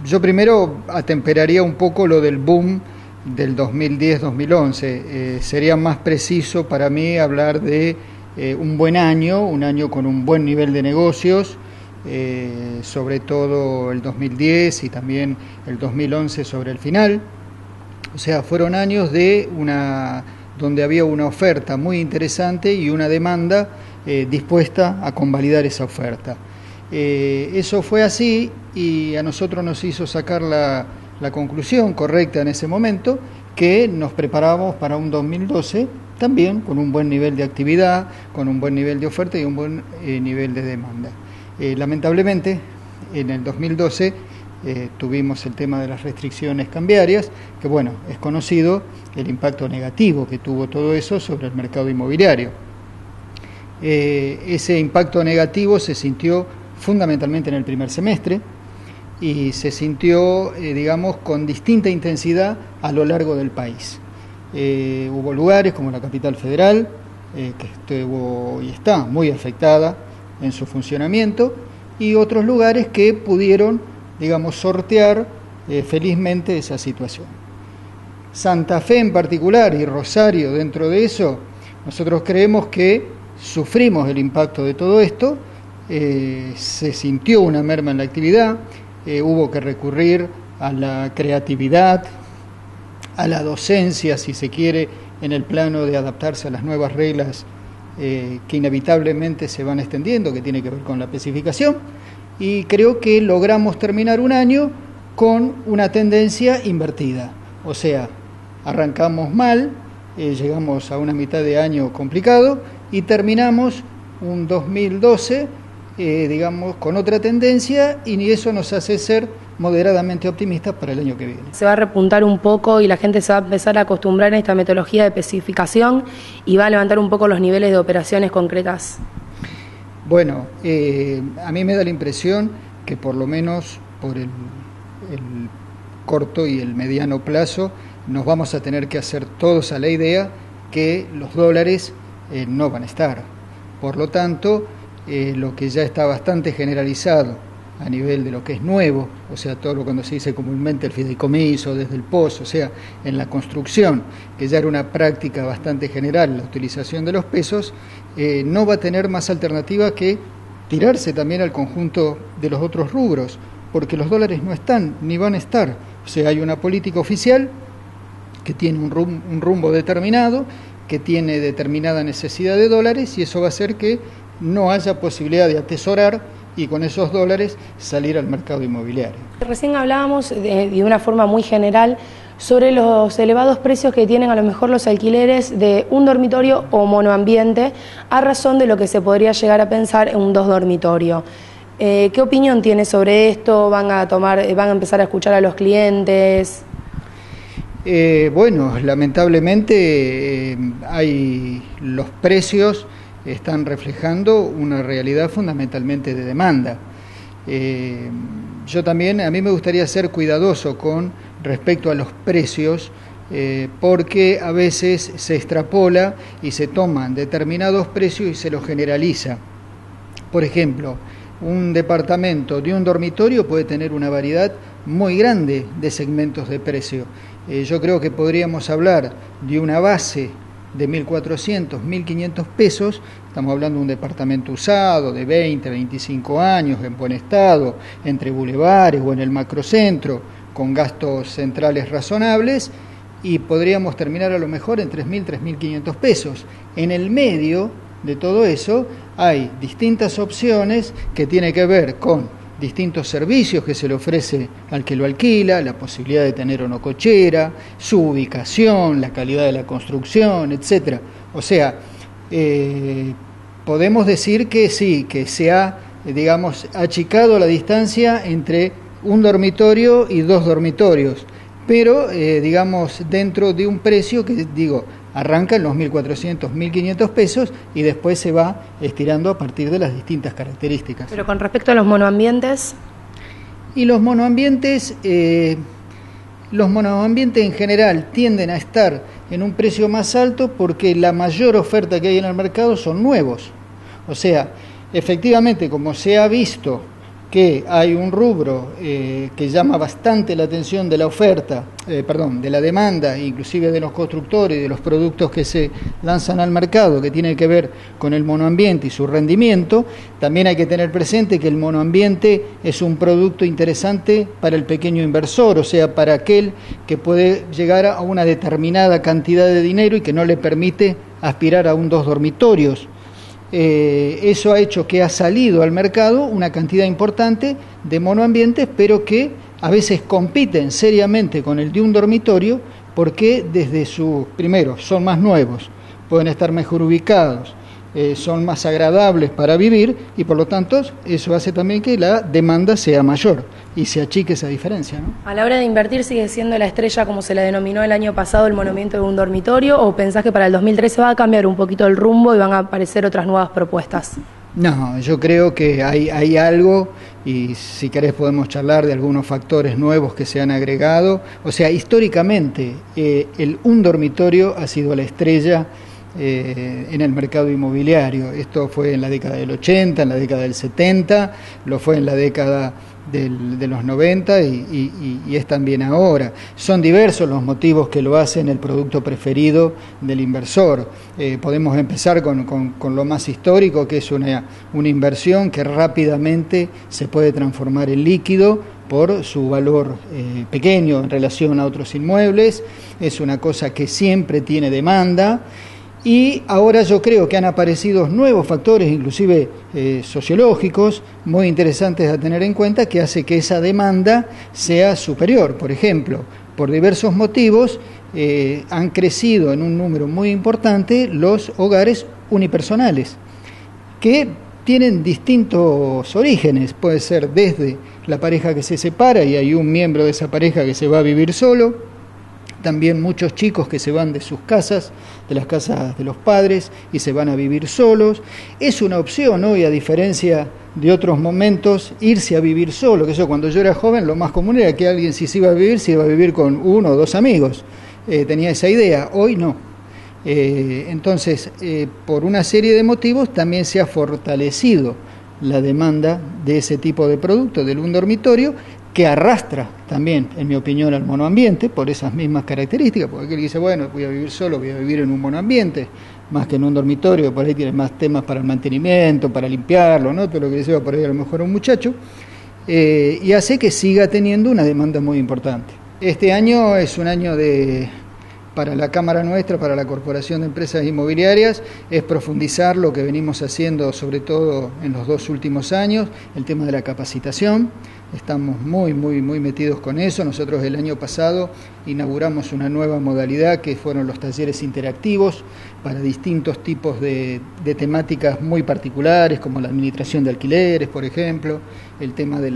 Yo primero atemperaría un poco lo del boom del 2010-2011. Sería más preciso para mí hablar de un buen año, un año con un buen nivel de negocios, sobre todo el 2010 y también el 2011 sobre el final. O sea, fueron años donde había una oferta muy interesante y una demanda dispuesta a convalidar esa oferta. Eso fue así y a nosotros nos hizo sacar la conclusión correcta en ese momento, que nos preparábamos para un 2012 también con un buen nivel de actividad, con un buen nivel de oferta y un buen nivel de demanda. Lamentablemente, en el 2012 tuvimos el tema de las restricciones cambiarias, que bueno, es conocido el impacto negativo que tuvo todo eso sobre el mercado inmobiliario. Ese impacto negativo se sintió fundamentalmente en el primer semestre y se sintió, digamos, con distinta intensidad a lo largo del país. Hubo lugares como la capital federal, que estuvo y está muy afectada en su funcionamiento, y otros lugares que pudieron, digamos, sortear felizmente esa situación. Santa Fe en particular y Rosario dentro de eso, nosotros creemos que sufrimos el impacto de todo esto. Se sintió una merma en la actividad, hubo que recurrir a la creatividad, a la docencia, si se quiere, en el plano de adaptarse a las nuevas reglas que inevitablemente se van extendiendo, que tiene que ver con la especificación, y creo que logramos terminar un año con una tendencia invertida. O sea, arrancamos mal, llegamos a una mitad de año complicado y terminamos un 2012 digamos, con otra tendencia, y eso nos hace ser moderadamente optimistas para el año que viene. Se va a repuntar un poco y la gente se va a empezar a acostumbrar a esta metodología de especificación y va a levantar un poco los niveles de operaciones concretas. Bueno, a mí me da la impresión que por lo menos por el corto y el mediano plazo nos vamos a tener que hacer todos a la idea que los dólares no van a estar. Por lo tanto, lo que ya está bastante generalizado a nivel de lo que es nuevo, o sea, todo lo cuando se dice comúnmente el fideicomiso, desde el POS, o sea, en la construcción, que ya era una práctica bastante general la utilización de los pesos, no va a tener más alternativa que tirarse también al conjunto de los otros rubros, porque los dólares no están ni van a estar. O sea, hay una política oficial que tiene un rumbo determinado, que tiene determinada necesidad de dólares, y eso va a hacer que no haya posibilidad de atesorar y con esos dólares salir al mercado inmobiliario. Recién hablábamos de una forma muy general sobre los elevados precios que tienen a lo mejor los alquileres de un dormitorio o monoambiente, a razón de lo que se podría llegar a pensar en un 2 dormitorio. ¿Qué opinión tiene sobre esto? ¿Van a empezar a escuchar a los clientes? Bueno, lamentablemente hay los precios están reflejando una realidad fundamentalmente de demanda. Yo también, a mí me gustaría ser cuidadoso con respecto a los precios, porque a veces se extrapola y se toman determinados precios y se los generaliza. Por ejemplo, un departamento de un dormitorio puede tener una variedad muy grande de segmentos de precio. Yo creo que podríamos hablar de una base de 1.400, 1.500 pesos, estamos hablando de un departamento usado de 20, 25 años, en buen estado, entre bulevares o en el macrocentro, con gastos centrales razonables, y podríamos terminar a lo mejor en 3.000, 3.500 pesos. En el medio de todo eso hay distintas opciones que tienen que ver con distintos servicios que se le ofrece al que lo alquila, la posibilidad de tener o no cochera, su ubicación, la calidad de la construcción, etcétera. O sea, podemos decir que sí, que se ha, digamos, achicado la distancia entre un dormitorio y 2 dormitorios, pero, digamos, dentro de un precio que, digo, arranca en los 1.400, 1.500 pesos y después se va estirando a partir de las distintas características. Pero con respecto a los monoambientes. Y los monoambientes en general tienden a estar en un precio más alto porque la mayor oferta que hay en el mercado son nuevos. O sea, efectivamente, como se ha visto que hay un rubro que llama bastante la atención de la oferta, de la demanda, inclusive de los constructores y de los productos que se lanzan al mercado, que tiene que ver con el monoambiente y su rendimiento. También hay que tener presente que el monoambiente es un producto interesante para el pequeño inversor, o sea, para aquel que puede llegar a una determinada cantidad de dinero y que no le permite aspirar a un 2 dormitorios. Eso ha hecho que ha salido al mercado una cantidad importante de monoambientes, pero que a veces compiten seriamente con el de un dormitorio, porque primero, son más nuevos, pueden estar mejor ubicados, son más agradables para vivir, y por lo tanto eso hace también que la demanda sea mayor y se achique esa diferencia, ¿no? A la hora de invertir, ¿sigue siendo la estrella, como se la denominó el año pasado, el monoambiente de un dormitorio, o pensás que para el 2013 va a cambiar un poquito el rumbo y van a aparecer otras nuevas propuestas? No, yo creo que hay algo, y si querés podemos charlar de algunos factores nuevos que se han agregado. O sea, históricamente un dormitorio ha sido la estrella en el mercado inmobiliario. Esto fue en la década del 80, en la década del 70, lo fue en la década de los 90 y es también ahora. Son diversos los motivos que lo hacen el producto preferido del inversor. Podemos empezar con lo más histórico, que es una inversión que rápidamente se puede transformar en líquido por su valor pequeño en relación a otros inmuebles. Es una cosa que siempre tiene demanda. Y ahora yo creo que han aparecido nuevos factores, inclusive sociológicos, muy interesantes a tener en cuenta, que hace que esa demanda sea superior. Por ejemplo, por diversos motivos han crecido en un número muy importante los hogares unipersonales, que tienen distintos orígenes. Puede ser desde la pareja que se separa y hay un miembro de esa pareja que se va a vivir solo. También muchos chicos que se van de sus casas, de las casas de los padres, y se van a vivir solos. Es una opción hoy, a diferencia de otros momentos, irse a vivir solo. Que eso, cuando yo era joven, lo más común era que alguien, si se iba a vivir con 1 o 2 amigos. Tenía esa idea. Hoy no. Entonces, por una serie de motivos, también se ha fortalecido la demanda de ese tipo de producto, del un dormitorio, que arrastra también, en mi opinión, al monoambiente por esas mismas características, porque aquel dice, bueno, voy a vivir solo, voy a vivir en un monoambiente, más que en un dormitorio, por ahí tiene más temas para el mantenimiento, para limpiarlo, ¿no? Todo lo que le lleva por ahí a lo mejor a un muchacho, y hace que siga teniendo una demanda muy importante. Este año es un año para la Cámara nuestra, para la Corporación de Empresas Inmobiliarias, es profundizar lo que venimos haciendo, sobre todo en los 2 últimos años, el tema de la capacitación. Estamos muy metidos con eso. Nosotros el año pasado inauguramos una nueva modalidad que fueron los talleres interactivos para distintos tipos de temáticas muy particulares, como la administración de alquileres, por ejemplo, el tema de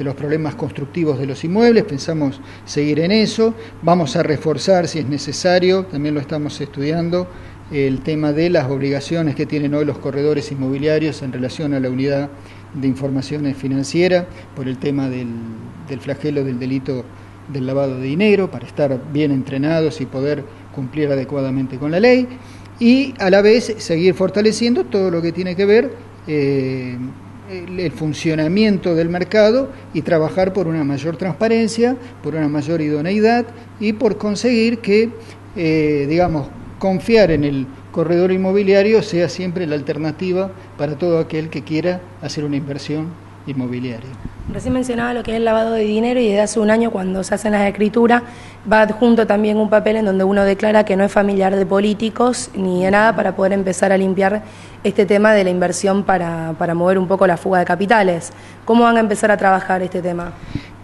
los problemas constructivos de los inmuebles. Pensamos seguir en eso. Vamos a reforzar, si es necesario, también lo estamos estudiando, el tema de las obligaciones que tienen hoy los corredores inmobiliarios en relación a la unidad de informaciones financieras, por el tema del flagelo del delito del lavado de dinero, para estar bien entrenados y poder cumplir adecuadamente con la ley, y a la vez seguir fortaleciendo todo lo que tiene que ver el funcionamiento del mercado y trabajar por una mayor transparencia, por una mayor idoneidad y por conseguir que, confiar en el corredor inmobiliario sea siempre la alternativa para todo aquel que quiera hacer una inversión inmobiliaria. Recién mencionaba lo que es el lavado de dinero, y desde hace un año, cuando se hacen las escrituras, va adjunto también un papel en donde uno declara que no es familiar de políticos ni de nada, para poder empezar a limpiar este tema de la inversión para mover un poco la fuga de capitales. ¿Cómo van a empezar a trabajar este tema?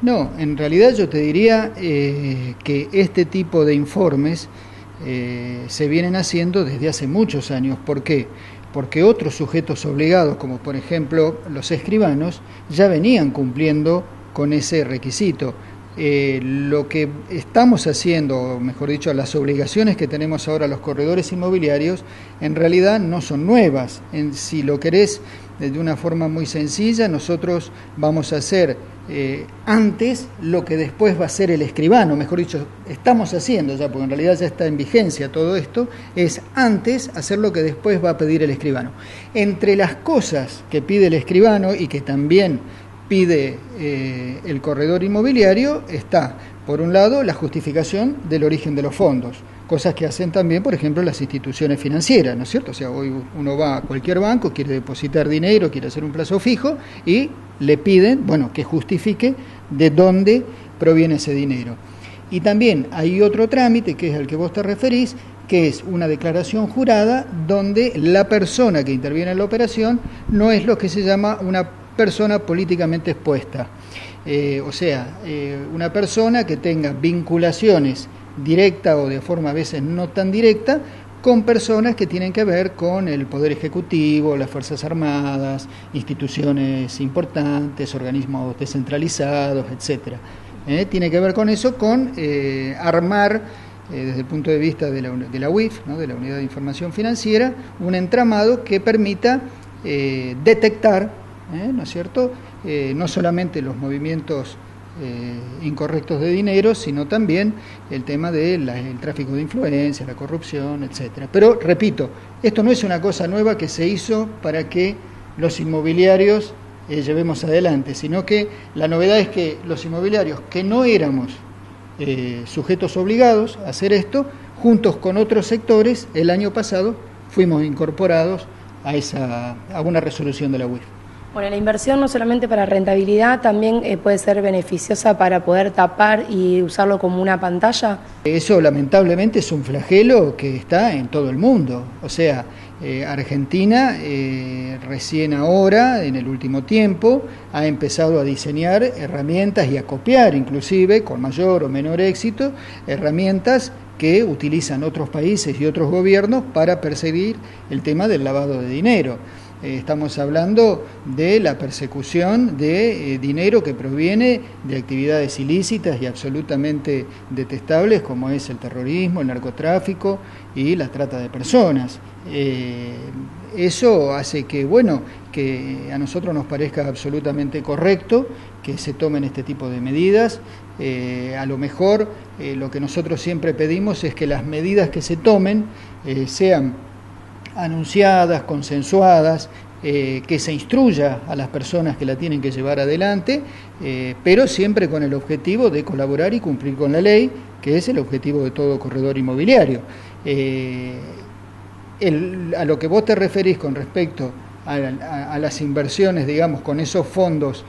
No, en realidad yo te diría que este tipo de informes se vienen haciendo desde hace muchos años. ¿Por qué? Porque otros sujetos obligados, como por ejemplo los escribanos, ya venían cumpliendo con ese requisito. Lo que estamos haciendo, o mejor dicho, las obligaciones que tenemos ahora los corredores inmobiliarios, en realidad no son nuevas. Si lo querés de una forma muy sencilla, nosotros vamos a hacer antes lo que después va a ser el escribano, mejor dicho, estamos haciendo ya, porque en realidad ya está en vigencia todo esto, es antes hacer lo que después va a pedir el escribano. Entre las cosas que pide el escribano y que también pide el corredor inmobiliario está, por un lado, la justificación del origen de los fondos, cosas que hacen también, por ejemplo, las instituciones financieras, ¿no es cierto? O sea, hoy uno va a cualquier banco, quiere depositar dinero, quiere hacer un plazo fijo y le piden, bueno, que justifique de dónde proviene ese dinero. Y también hay otro trámite, que es al que vos te referís, que es una declaración jurada donde la persona que interviene en la operación no es lo que se llama una persona políticamente expuesta. Una persona que tenga vinculaciones directa o de forma a veces no tan directa con personas que tienen que ver con el Poder Ejecutivo, las Fuerzas Armadas, instituciones importantes, organismos descentralizados, etcétera. Tiene que ver con eso, con armar, desde el punto de vista de la UIF, ¿no?, de la Unidad de Información Financiera, un entramado que permita detectar, ¿no es cierto?, no solamente los movimientos incorrectos de dinero, sino también el tema del tráfico de influencia, la corrupción, etcétera. Pero, repito, esto no es una cosa nueva que se hizo para que los inmobiliarios llevemos adelante, sino que la novedad es que los inmobiliarios que no éramos sujetos obligados a hacer esto, juntos con otros sectores, el año pasado fuimos incorporados a una resolución de la UIF. Bueno, la inversión no solamente para rentabilidad, también puede ser beneficiosa para poder tapar y usarlo como una pantalla. Eso lamentablemente es un flagelo que está en todo el mundo. O sea, Argentina recién ahora, en el último tiempo, ha empezado a diseñar herramientas y a copiar inclusive, con mayor o menor éxito, herramientas que utilizan otros países y otros gobiernos para perseguir el tema del lavado de dinero. Estamos hablando de la persecución de dinero que proviene de actividades ilícitas y absolutamente detestables, como es el terrorismo, el narcotráfico y la trata de personas. Eso hace que a nosotros nos parezca absolutamente correcto que se tomen este tipo de medidas. A lo mejor lo que nosotros siempre pedimos es que las medidas que se tomen sean anunciadas, consensuadas, que se instruya a las personas que la tienen que llevar adelante, pero siempre con el objetivo de colaborar y cumplir con la ley, que es el objetivo de todo corredor inmobiliario. A lo que vos te referís con respecto a las inversiones, digamos, con esos fondos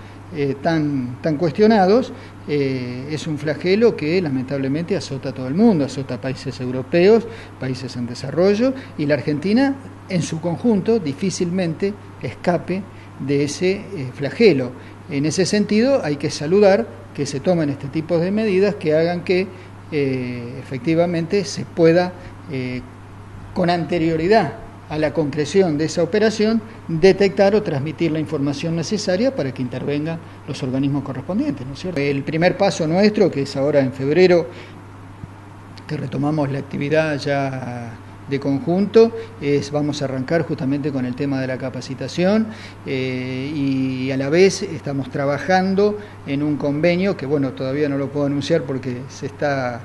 tan cuestionados, es un flagelo que lamentablemente azota a todo el mundo, azota a países europeos, países en desarrollo, y la Argentina en su conjunto difícilmente escape de ese flagelo. En ese sentido hay que saludar que se tomen este tipo de medidas que hagan que efectivamente se pueda con anterioridad a la concreción de esa operación, detectar o transmitir la información necesaria para que intervengan los organismos correspondientes, ¿no es cierto? El primer paso nuestro, que es ahora en febrero, que retomamos la actividad ya de conjunto, vamos a arrancar justamente con el tema de la capacitación y a la vez estamos trabajando en un convenio que, bueno, todavía no lo puedo anunciar porque se está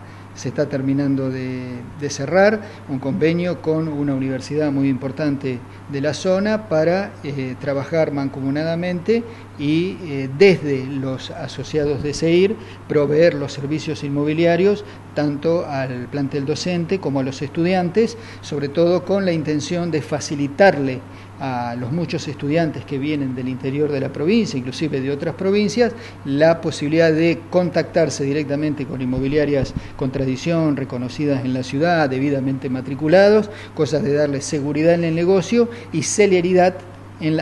terminando de cerrar, un convenio con una universidad muy importante de la zona para trabajar mancomunadamente y desde los asociados de SEIR proveer los servicios inmobiliarios tanto al plantel docente como a los estudiantes, sobre todo con la intención de facilitarle a los muchos estudiantes que vienen del interior de la provincia, inclusive de otras provincias, la posibilidad de contactarse directamente con inmobiliarias con tradición, reconocidas en la ciudad, debidamente matriculados, cosas de darles seguridad en el negocio y celeridad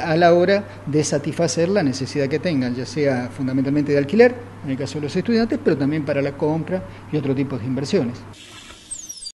a la hora de satisfacer la necesidad que tengan, ya sea fundamentalmente de alquiler, en el caso de los estudiantes, pero también para la compra y otro tipo de inversiones.